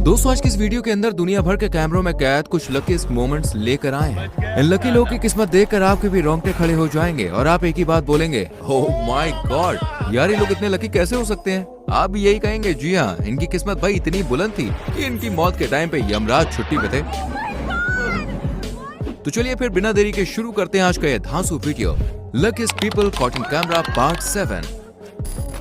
दोस्तों आज की इस वीडियो के अंदर दुनिया भर के कैमरों में कैद कुछ लकीस्ट मोमेंट्स लेकर आए हैं। इन लकी लोगों की किस्मत देखकर आपके भी रोंगटे खड़े हो जाएंगे और आप एक ही बात बोलेंगे, ओह माय गॉड, यार ये लोग इतने लकी कैसे हो सकते हैं। आप भी यही कहेंगे, जी हाँ, इनकी किस्मत भाई इतनी बुलंद थी कि इनकी मौत के टाइम पे यमराज छुट्टी पे थे। तो चलिए फिर बिना देरी के शुरू करते हैं आज का ये धांसू video, luckiest people caught in camera part 7।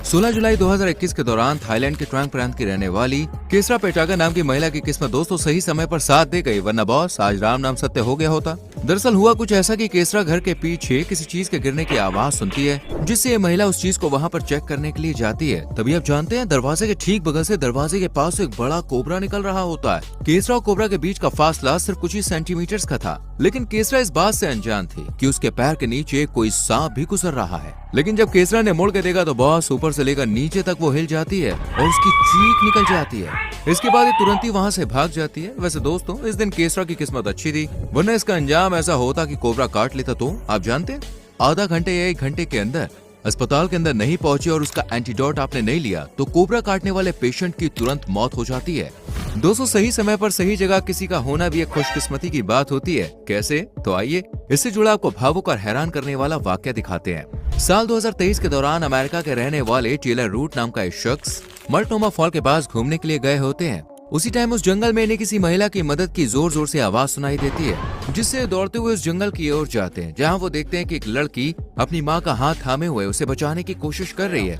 16 जुलाई 2021 के दौरान थाईलैंड के ट्रांग प्रांत की रहने वाली केसरा पेटागा नाम की महिला की किस्मत दोस्तों सही समय पर साथ दे गई, वरना बॉस आज राम नाम सत्य हो गया होता। दरअसल हुआ कुछ ऐसा कि केसरा घर के पीछे किसी चीज के गिरने की आवाज सुनती है, जिससे ये महिला उस चीज को वहाँ पर चेक करने के लिए जाती है। तभी आप जानते हैं दरवाजे के ठीक बगल से दरवाजे के पास एक बड़ा कोबरा निकल रहा होता है। केसरा और कोबरा के बीच का फासला सिर्फ कुछ ही सेंटीमीटर्स का था, लेकिन केसरा इस बात से अनजान थी कि उसके पैर के नीचे कोई सांप भी गुजर रहा है। लेकिन जब केसरा ने मुड़ के देखा तो बॉस ऊपर से लेकर नीचे तक वो हिल जाती है और उसकी चीख निकल जाती है। इसके बाद ये तुरंत ही वहाँ से भाग जाती है। वैसे दोस्तों इस दिन केसरा की किस्मत अच्छी थी, वरना इसका अंजाम ऐसा होता कि कोबरा काट लेता। तो आप जानते हैं आधा घंटे या 1 घंटे के अंदर अस्पताल के अंदर नहीं पहुंचे और उसका एंटीडोट आपने नहीं लिया तो कोबरा काटने वाले पेशेंट की तुरंत मौत हो जाती है। दोस्तों सही समय पर सही जगह किसी का होना भी एक खुशकिस्मती की बात होती है। कैसे? तो आइए इससे जुड़ा आपको भावुक और हैरान करने वाला वाक्य दिखाते हैं। साल 2023 के दौरान अमेरिका के रहने वाले टेलर रूट नाम का एक शख्स मल्टनोमा फॉल के पास घूमने के लिए गए होते हैं। उसी टाइम उस जंगल में इन्हें किसी महिला की मदद की जोर जोर से आवाज सुनाई देती है, जिससे दौड़ते हुए उस जंगल की ओर जाते हैं, जहां वो देखते हैं कि एक लड़की अपनी मां का हाथ थामे हुए उसे बचाने की कोशिश कर रही है,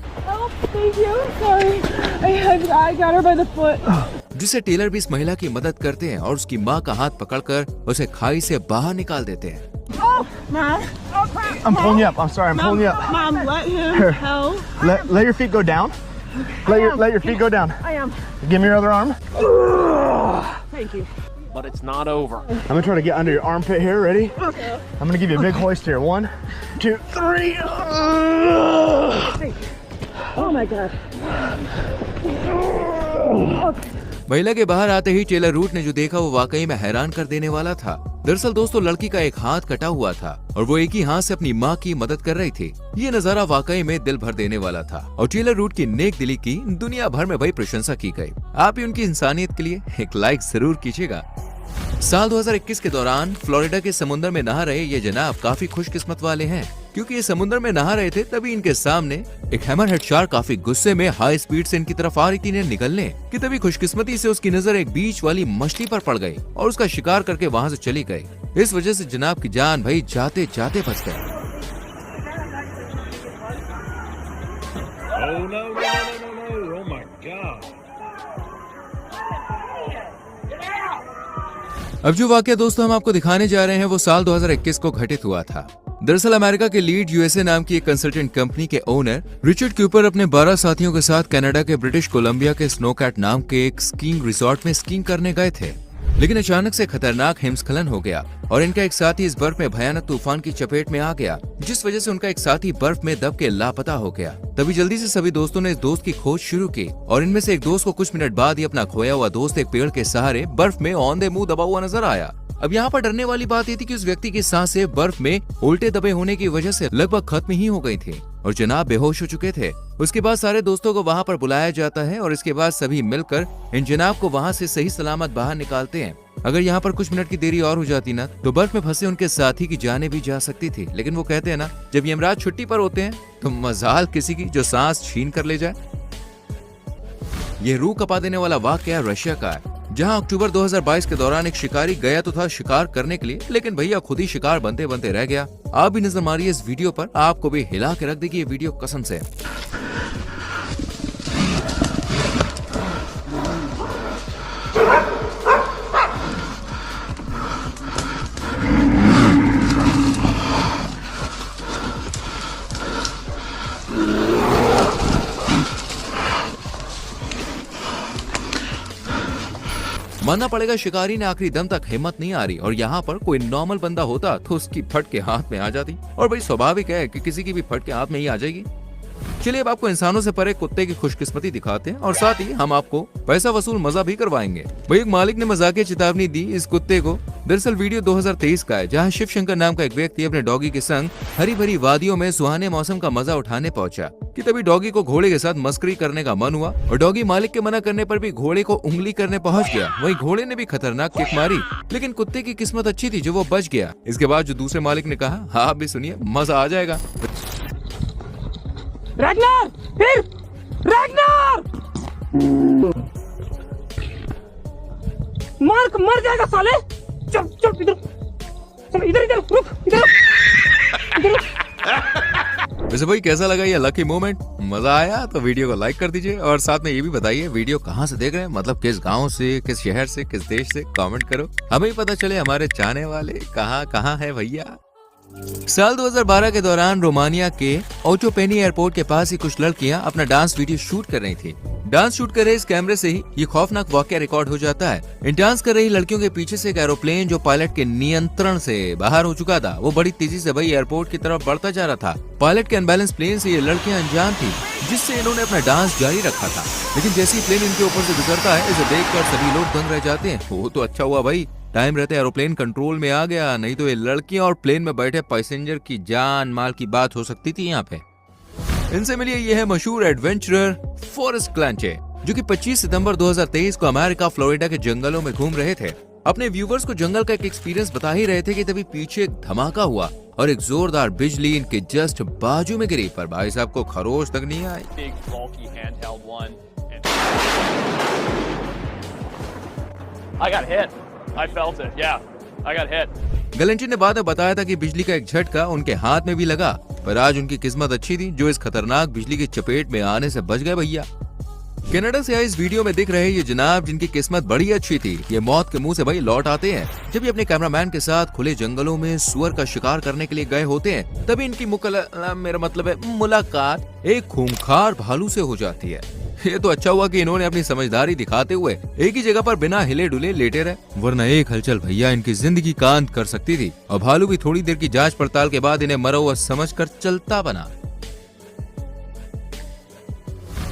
जिससे टेलर भी इस महिला की मदद करते हैं और उसकी मां का हाथ पकड़कर उसे खाई से बाहर निकाल देते हैं। I'm pulling you up. I'm sorry. I'm pulling you up. Mom, let him help. Let your feet go down. Let your feet go down. I am. Give me your other arm. Thank you. But it's not over. I'm gonna try to get under your armpit here. Ready? Okay. I'm gonna give you a big hoist here. 1, 2, 3. Oh my God. महिला के बाहर आते ही Taylor root ने जो देखा वो वाकई में हैरान कर देने वाला था। दरअसल दोस्तों लड़की का एक हाथ कटा हुआ था और वो एक ही हाथ से अपनी मां की मदद कर रही थी। ये नजारा वाकई में दिल भर देने वाला था और टेलर रूट की नेक दिली की दुनिया भर में भाई प्रशंसा की गई। आप भी उनकी इंसानियत के लिए एक लाइक जरूर कीजिएगा। साल 2021 के दौरान फ्लोरिडा के समुद्र में नहा रहे ये जनाब काफी खुशकिस्मत वाले हैं, क्योंकि ये समुद्र में नहा रहे थे तभी इनके सामने एक हैमरहेड शार्क काफी गुस्से में हाई स्पीड से इनकी तरफ आ रही थी इन्हें निकलने कि तभी खुशकिस्मती से उसकी नजर एक बीच वाली मछली पर पड़ गई और उसका शिकार करके वहां से चली गई। इस वजह से जनाब की जान भाई जाते जाते बच गई। Oh no, no, no, no, no, oh my God. अब जो वाकया दोस्तों हम आपको दिखाने जा रहे हैं वो साल 2021 को घटित हुआ था। दरअसल अमेरिका के लीड यूएसए नाम की एक कंसल्टेंट कंपनी के ओनर रिचर्ड क्यूपर अपने 12 साथियों के साथ कनाडा के ब्रिटिश कोलंबिया के स्नोकैट नाम के एक स्कीइंग रिसोर्ट में स्कीइंग करने गए थे, लेकिन अचानक से खतरनाक हिमस्खलन हो गया और इनका एक साथी इस बर्फ में भयानक तूफान की चपेट में आ गया, जिस वजह से उनका एक साथी बर्फ में दब के लापता हो गया। तभी जल्दी से सभी दोस्तों ने इस दोस्त की खोज शुरू की और इनमें से एक दोस्त को कुछ मिनट बाद ही अपना खोया हुआ दोस्त एक पेड़ के सहारे बर्फ में औंधे मुंह दबा हुआ नजर आया। अब यहाँ पर डरने वाली बात ये थी कि उस व्यक्ति की सांसें बर्फ में उल्टे दबे होने की वजह से लगभग खत्म ही हो गई थी और जनाब बेहोश हो चुके थे। उसके बाद सारे दोस्तों को वहाँ पर बुलाया जाता है और इसके बाद सभी मिलकर इन जनाब को वहाँ से सही सलामत बाहर निकालते हैं। अगर यहाँ पर कुछ मिनट की देरी और हो जाती ना तो बर्फ में फंसे उनके साथी की जाने भी जा सकती थी, लेकिन वो कहते हैं ना, जब यमराज छुट्टी पर होते हैं तो मजाल किसी की जो सांस छीन कर ले जाए। ये रूह कपा देने वाला वाकया रशिया का है, जहां अक्टूबर 2022 के दौरान एक शिकारी गया तो था शिकार करने के लिए, लेकिन भैया खुद ही शिकार बनते बनते रह गया। आप भी नजर मारिए इस वीडियो पर, आपको भी हिला के रख देगी ये वीडियो कसम से। मानना पड़ेगा शिकारी ने आखिरी दम तक हिम्मत नहीं आ रही और यहाँ पर कोई नॉर्मल बंदा होता तो उसकी फट के हाथ में आ जाती और भाई स्वाभाविक है कि किसी की भी फट के हाथ में ही आ जाएगी। चलिए अब आपको इंसानों से परे कुत्ते की खुशकिस्मती दिखाते हैं और साथ ही हम आपको पैसा वसूल मजा भी करवाएंगे। भाई एक मालिक ने मजाकिया चेतावनी दी इस कुत्ते को। दरअसल वीडियो 2023 का है, जहां शिव शंकर नाम का एक व्यक्ति अपने डॉगी के संग हरी भरी वादियों में सुहाने मौसम का मजा उठाने पहुंचा कि तभी डॉगी को घोड़े के साथ मस्करी करने का मन हुआ और डॉगी मालिक के मना करने पर भी घोड़े को उंगली करने पहुंच गया। वहीं घोड़े ने भी खतरनाक किक मारी, लेकिन कुत्ते की किस्मत अच्छी थी जो वो बच गया। इसके बाद जो दूसरे मालिक ने कहा, हाँ आप भी सुनिए, मजा आ जाएगा। रैगनार, फिर रैगनार! मार्क मर जाएगा साले। चल चल इधर, चल इधर इधर रुक, इधर। वैसे भाई कैसा लगा ये लकी मोमेंट? मजा आया तो वीडियो को लाइक कर दीजिए और साथ में ये भी बताइए वीडियो कहाँ से देख रहे हैं, मतलब किस गांव से, किस शहर से, किस देश से। कमेंट करो, हमें पता चले हमारे चाहने वाले कहाँ कहाँ है भैया। साल 2012 के दौरान रोमानिया के ओटोपेनी एयरपोर्ट के पास ही कुछ लड़कियां अपना डांस वीडियो शूट कर रही थी। डांस शूट कर रहे इस कैमरे से ही ये खौफनाक वाकया रिकॉर्ड हो जाता है। इन डांस कर रही लड़कियों के पीछे से एक एरोप्लेन जो पायलट के नियंत्रण से बाहर हो चुका था, वो बड़ी तेजी से भाई एयरपोर्ट की तरफ बढ़ता जा रहा था। पायलट के अनबैलेंस प्लेन से ये लड़कियां अनजान थी, जिससे इन्होंने अपना डांस जारी रखा था। लेकिन जैसे ही प्लेन इनके ऊपर से गुजरता है, इसे देखकर सभी लोग दंग रह जाते हैं। वो तो अच्छा हुआ भाई टाइम रहते एरोप्लेन कंट्रोल में आ गया, नहीं तो ये लड़कियां और प्लेन में बैठे पैसेंजर की जान माल की बात हो सकती थी यहाँ पे। इनसे मिलिए ये है मशहूर एडवेंचरर फॉरेस्ट क्लांचे, जो कि 25 सितंबर 2023 को अमेरिका फ्लोरिडा के जंगलों में घूम रहे थे। अपने व्यूवर्स को जंगल का एक एक्सपीरियंस बता ही रहे थे कि तभी पीछे एक धमाका हुआ और एक जोरदार बिजली इनके जस्ट बाजू में गिरी, पर भाई साहब को खरोच तक नहीं आई। Big bulky handheld one. And I got hit. I felt it. Yeah, I got hit. गलेंटी ने बाद में बताया था कि बिजली का एक झटका उनके हाथ में भी लगा, पर आज उनकी किस्मत अच्छी थी जो इस खतरनाक बिजली की चपेट में आने से बच गए भैया। कनाडा से आए इस वीडियो में दिख रहे ये जनाब, जिनकी किस्मत बड़ी अच्छी थी, ये मौत के मुंह से भाई लौट आते हैं। जब ये अपने कैमरामैन के साथ खुले जंगलों में सुअर का शिकार करने के लिए गए होते हैं, तभी इनकी मुलाकात एक खूंखार भालू से हो जाती है। ये तो अच्छा हुआ कि इन्होंने अपनी समझदारी दिखाते हुए एक ही जगह पर बिना हिले डुले लेटे रहे, वरना एक हलचल भैया इनकी जिंदगी का अंत कर सकती थी। और भालू भी थोड़ी देर की जांच पड़ताल के बाद इन्हें मरा हुआ समझकर चलता बना।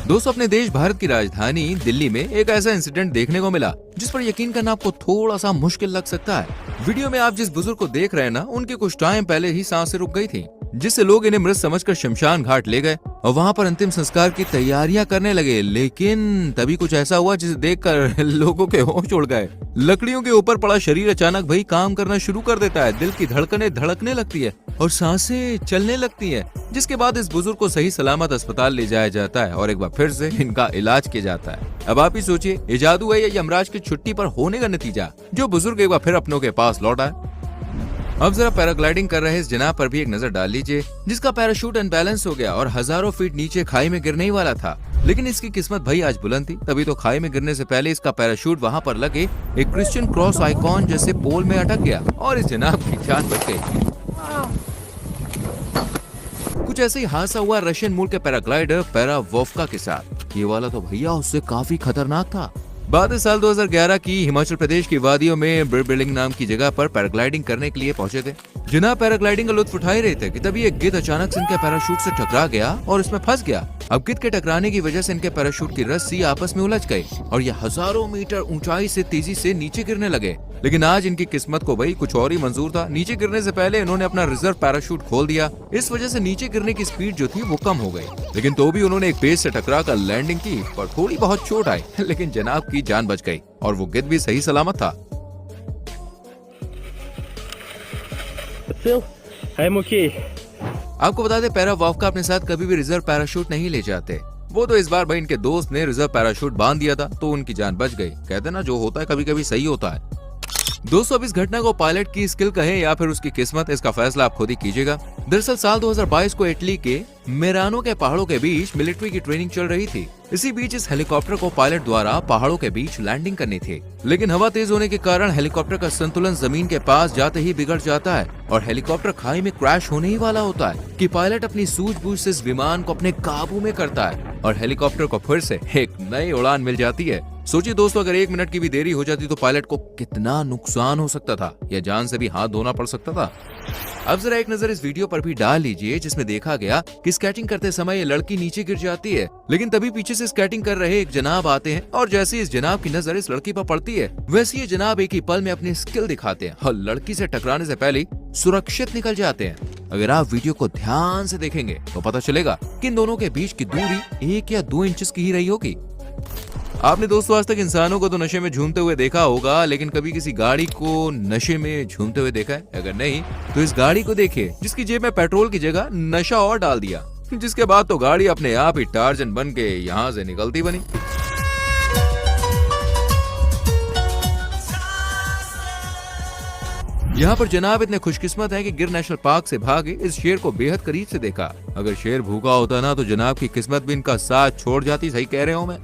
दोस्तों, अपने देश भारत की राजधानी दिल्ली में एक ऐसा इंसिडेंट देखने को मिला जिस पर यकीन करना आपको थोड़ा सा मुश्किल लग सकता है। वीडियो में आप जिस बुजुर्ग को देख रहे हैं ना, उनके कुछ टाइम पहले ही सांसें रुक गई थी, जिससे लोग इन्हें मृत समझकर शमशान घाट ले गए और वहां पर अंतिम संस्कार की तैयारियां करने लगे। लेकिन तभी कुछ ऐसा हुआ जिसे देखकर लोगों के होश उड़ गए। लकड़ियों के ऊपर पड़ा शरीर अचानक भाई काम करना शुरू कर देता है, दिल की धड़कनें धड़कने लगती है और सांसें चलने लगती है, जिसके बाद इस बुजुर्ग को सही सलामत अस्पताल ले जाया जाता है और एक बार फिर से इनका इलाज किया जाता है। अब आप ही सोचिए, ये जादू है या यमराज की छुट्टी पर होने का नतीजा, जो बुजुर्ग एक बार फिर अपनों के पास लौटा है। अब जरा पैराग्लाइडिंग कर रहे इस जनाब पर भी एक नजर डाल लीजिए, जिसका पैराशूट अनबैलेंस हो गया और हजारों फीट नीचे खाई में गिरने ही वाला था। लेकिन इसकी किस्मत भाई आज बुलंद थी, तभी तो खाई में गिरने से पहले इसका पैराशूट वहां पर लगे एक क्रिश्चियन क्रॉस आइकॉन जैसे पोल में अटक गया और इस जनाब की जान बच गई। कुछ ऐसे ही हादसा हुआ रशियन मूल के पैराग्लाइडर पैरावोफ्का के साथ। ये वाला तो भैया उससे काफी खतरनाक था। बाद साल 2011 की हिमाचल प्रदेश की वादियों में बिल्डिंग नाम की जगह पर पैराग्लाइडिंग करने के लिए पहुंचे थे। जनाब पैराग्लाइडिंग का लुत्फ उठा ही रहे थे कि तभी एक गिद्ध अचानक से इनके पैराशूट से टकरा गया और इसमें फंस गया। अब गिद्ध के टकराने की वजह से इनके पैराशूट की रस्सी आपस में उलझ गई और ये हजारों मीटर ऊंचाई से तेजी से नीचे गिरने लगे। लेकिन आज इनकी किस्मत को भाई कुछ और ही मंजूर था। नीचे गिरने से पहले इन्होंने अपना रिजर्व पैराशूट खोल दिया, इस वजह से नीचे गिरने की स्पीड जो थी वो कम हो गई। लेकिन तो भी उन्होंने एक पेड़ से टकरा कर लैंडिंग की, पर थोड़ी बहुत चोट आई, लेकिन जनाब की जान बच गई और वो गिद्ध भी सही सलामत था। I'm okay. आपको बता दें, पैरावोफ्का अपने साथ कभी भी रिजर्व पैराशूट नहीं ले जाते। वो तो इस बार भाई इनके दोस्त ने रिजर्व पैराशूट बांध दिया था तो उनकी जान बच गई। कहते ना, जो होता है कभी कभी सही होता है। दोस्तों, अब इस घटना को पायलट की स्किल कहें या फिर उसकी किस्मत, इसका फैसला आप खुद ही कीजिएगा। दरअसल साल 2022 को इटली के मेरानो के पहाड़ों के बीच मिलिट्री की ट्रेनिंग चल रही थी। इसी बीच इस हेलीकॉप्टर को पायलट द्वारा पहाड़ों के बीच लैंडिंग करनी थी, लेकिन हवा तेज होने के कारण हेलीकॉप्टर का संतुलन जमीन के पास जाते ही बिगड़ जाता है और हेलीकॉप्टर खाई में क्रैश होने ही वाला होता है कि पायलट अपनी सूझबूझ से इस विमान को अपने काबू में करता है और हेलीकॉप्टर को फिर से एक नई उड़ान मिल जाती है। सोचिए दोस्तों, अगर 1 मिनट की भी देरी हो जाती तो पायलट को कितना नुकसान हो सकता था, या जान से भी हाथ धोना पड़ सकता था। अब जरा एक नजर इस वीडियो पर भी डाल लीजिए, जिसमें देखा गया कि स्केटिंग करते समय ये लड़की नीचे गिर जाती है, लेकिन तभी पीछे से स्केटिंग कर रहे एक जनाब आते हैं और जैसे इस जनाब की नजर इस लड़की पर पड़ती है, वैसे ये जनाब एक ही पल में अपनी स्किल दिखाते हैं और लड़की से टकराने से पहले सुरक्षित निकल जाते हैं। अगर आप वीडियो को ध्यान से देखेंगे तो पता चलेगा कि इन दोनों के बीच की दूरी 1 या 2 इंच की ही रही होगी। आपने दोस्तों आज तक इंसानों को तो नशे में झूमते हुए देखा होगा, लेकिन कभी किसी गाड़ी को नशे में झूमते हुए देखा है? अगर नहीं तो इस गाड़ी को देखिए, जिसकी जेब में पेट्रोल की जगह नशा और डाल दिया, जिसके बाद तो गाड़ी अपने आप ही टार्जन बन के यहाँ से निकलती बनी। यहाँ पर जनाब इतने खुशकिस्मत हैं कि गिर नेशनल पार्क से भागे इस शेर को बेहद करीब से देखा। अगर शेर भूखा होता ना तो जनाब की किस्मत भी इनका साथ छोड़ जाती। सही कह रहे हूँ मैं।